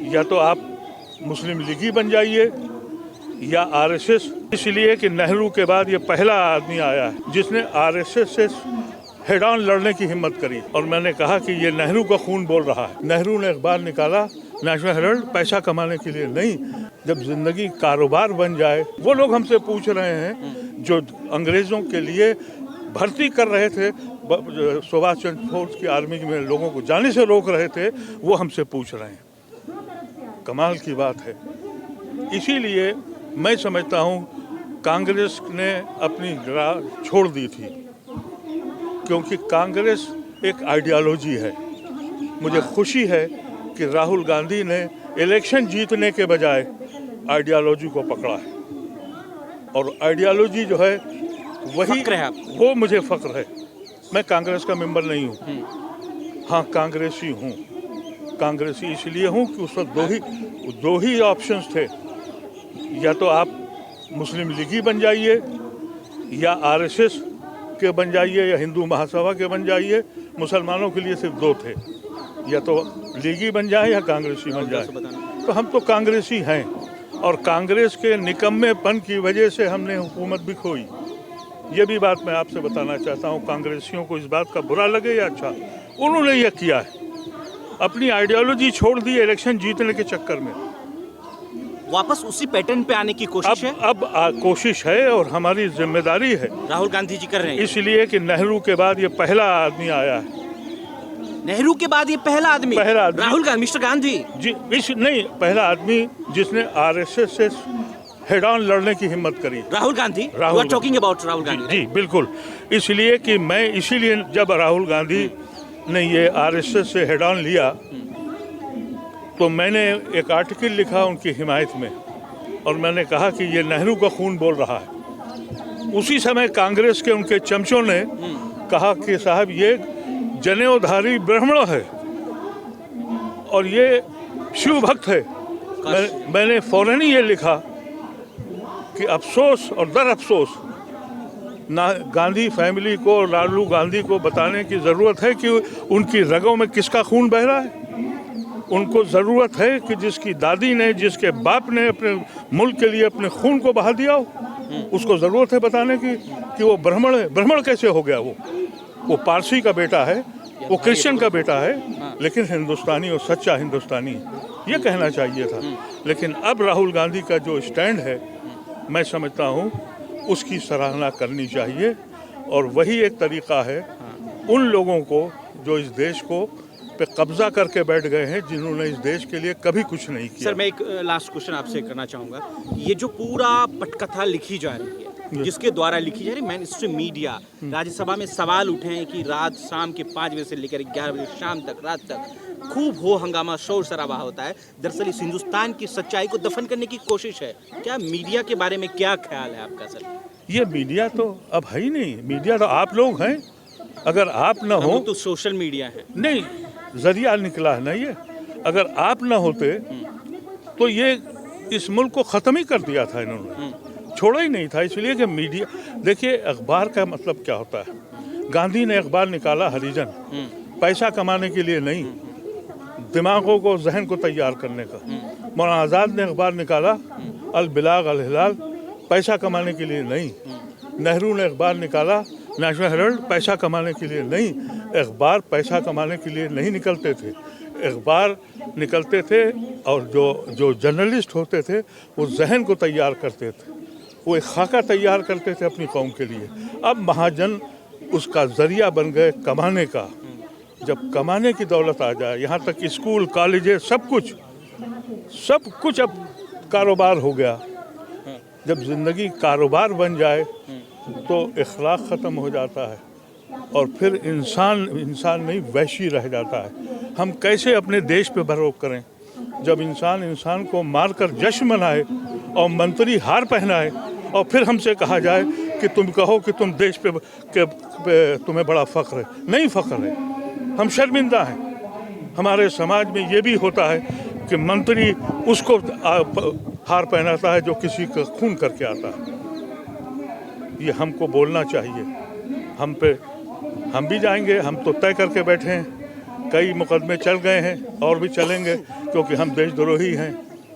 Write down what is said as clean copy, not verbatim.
या तो आप मुस्लिम लीगी बन जाइए या आरएसएस, इसलिए कि नेहरू के बाद ये पहला आदमी आया है जिसने आरएसएस से हेड ऑन लड़ने की हिम्मत करी। और मैंने कहा कि ये नेहरू का खून बोल रहा है। नेहरू ने अखबार निकाला नेशनल हेराल्ड, पैसा कमाने के लिए नहीं। जब जिंदगी कारोबार बन जाए, वो लोग हमसे पूछ रहे हैं जो अंग्रेजों के लिए भर्ती कर रहे थे, सुभाष चंद्र बोस की आर्मी में लोगों को जाने से रोक रहे थे, वो हमसे पूछ रहे हैं। कमाल की बात है। इसीलिए मैं समझता हूँ कांग्रेस ने अपनी राह छोड़ दी थी, क्योंकि कांग्रेस एक आइडियोलॉजी है। मुझे खुशी है कि राहुल गांधी ने इलेक्शन जीतने के बजाय आइडियोलॉजी को पकड़ा है, और आइडियोलॉजी जो है वही वो मुझे फक्र है। मैं कांग्रेस का मेंबर नहीं हूँ, हाँ कांग्रेसी हूँ। कांग्रेसी इसलिए हूँ कि उस वक्त दो ही ऑप्शंस थे, या तो आप मुस्लिम लीगी बन जाइए या आरएसएस के बन जाइए या हिंदू महासभा के बन जाइए। मुसलमानों के लिए सिर्फ दो थे, या तो लीगी बन जाए या कांग्रेसी बन जाए। तो हम तो कांग्रेसी हैं, और कांग्रेस के निकम्मेपन की वजह से हमने हुकूमत भी खोई। ये भी बात मैं आपसे बताना चाहता हूँ। कांग्रेसियों को इस बात का बुरा लगे या अच्छा, उन्होंने यह किया है, अपनी आइडियोलॉजी छोड़ दी इलेक्शन जीतने के चक्कर में। वापस उसी पैटर्न पे आने की कोशिश है। अब कोशिश है और हमारी जिम्मेदारी है। राहुल गांधी जी कर रहे हैं इसलिए कि नेहरू के बाद ये पहला आदमी आया है। नेहरू के बाद ये पहला आदमी राहुल गांधी, मिस्टर गांधी जी, नहीं, पहला आदमी जिसने आरएसएस से हेड ऑन लड़ने की हिम्मत करी। Rahul Gandhi, talking about Rahul Gandhi. जी बिल्कुल। इसलिए कि इसीलिए जब राहुल गांधी ने ये आरएसएस से हेड ऑन लिया, तो मैंने एक आर्टिकल लिखा उनकी हिमायत में, और मैंने कहा कि ये नेहरू का खून बोल रहा है। उसी समय कांग्रेस के उनके चमचों ने कहा कि साहब ये जनेऊधारी ब्राह्मण है और ये शिव भक्त है। मैंने फौरन ही ये लिखा कि अफसोस और दर अफसोस, ना गांधी फैमिली को, लालू गांधी को बताने की ज़रूरत है कि उनकी रगों में किसका खून बह रहा है। उनको ज़रूरत है कि जिसकी दादी ने, जिसके बाप ने अपने मुल्क के लिए अपने खून को बहा दिया हो, उसको ज़रूरत है बताने की कि वो ब्राह्मण है। ब्राह्मण कैसे हो गया? वो पारसी का बेटा है, वो क्रिश्चियन का बेटा है, लेकिन हिंदुस्तानी और सच्चा हिंदुस्तानी, ये कहना चाहिए था। लेकिन अब राहुल गांधी का जो स्टैंड है, मैं समझता हूँ उसकी सराहना करनी चाहिए, और वही एक तरीका है उन लोगों को जो इस देश को पे कब्जा करके बैठ गए हैं, जिन्होंने इस देश के लिए कभी कुछ नहीं किया। सर, मैं एक लास्ट क्वेश्चन आपसे करना चाहूँगा। ये जो पूरा पटकथा लिखी जा रही है, जिसके द्वारा लिखी जा रही है, मेन स्ट्रीम मीडिया, राज्यसभा में सवाल उठे हैं कि रात शाम के 5 बजे से लेकर 11 बजे शाम तक, रात तक खूब हो हंगामा, शोर शराबा होता है। दरअसल इस हिंदुस्तान की सच्चाई को दफन करने की कोशिश है। क्या मीडिया के बारे में क्या ख्याल है आपका सर? ये मीडिया तो अब है ही नहीं। मीडिया तो आप लोग हैं। अगर आप ना हो तो सोशल मीडिया है, नहीं जरिया निकला है ना ये। अगर आप ना होते तो ये इस मुल्क को ख़त्म ही कर दिया था इन्होंने, छोड़ा ही नहीं था। इसलिए कि मीडिया, देखिए अखबार का मतलब क्या होता है। गांधी ने अखबार निकाला हरिजन, पैसा कमाने के लिए नहीं, दिमागों को, जहन को तैयार करने का। मौलाना आज़ाद ने अखबार निकाला अल बिलाग अल हिलाल, पैसा कमाने के लिए नहीं। नेहरू ने अखबार निकाला नेशनल हेराल्ड, पैसा कमाने के लिए नहीं। अखबार पैसा कमाने के लिए नहीं निकलते थे। अखबार निकलते थे, और जो जर्नलिस्ट होते थे वो जहन को तैयार करते थे, वो एक खाका तैयार करते थे अपनी कौम के लिए। अब महाजन उसका ज़रिया बन गए कमाने का। जब कमाने की दौलत आ जाए, यहाँ तक स्कूल, कॉलेजेस, सब कुछ अब कारोबार हो गया। जब ज़िंदगी कारोबार बन जाए तो इखलाक ख़त्म हो जाता है, और फिर इंसान नहीं वैशी रह जाता है। हम कैसे अपने देश पे भरोसा करें जब इंसान को मारकर जश्न मनाए और मंत्री हार पहनाए, और फिर हमसे कहा जाए कि तुम कहो कि तुम देश पे तुम्हें बड़ा फ़ख्र है। नहीं फ़ख्र है, हम शर्मिंदा हैं। हमारे समाज में ये भी होता है कि मंत्री उसको हार पहनाता है जो किसी का खून करके आता है। ये हमको बोलना चाहिए। हम भी जाएंगे, हम तो तय करके बैठे हैं कई मुकदमे चल गए हैं और भी चलेंगे, क्योंकि हम देशद्रोही हैं।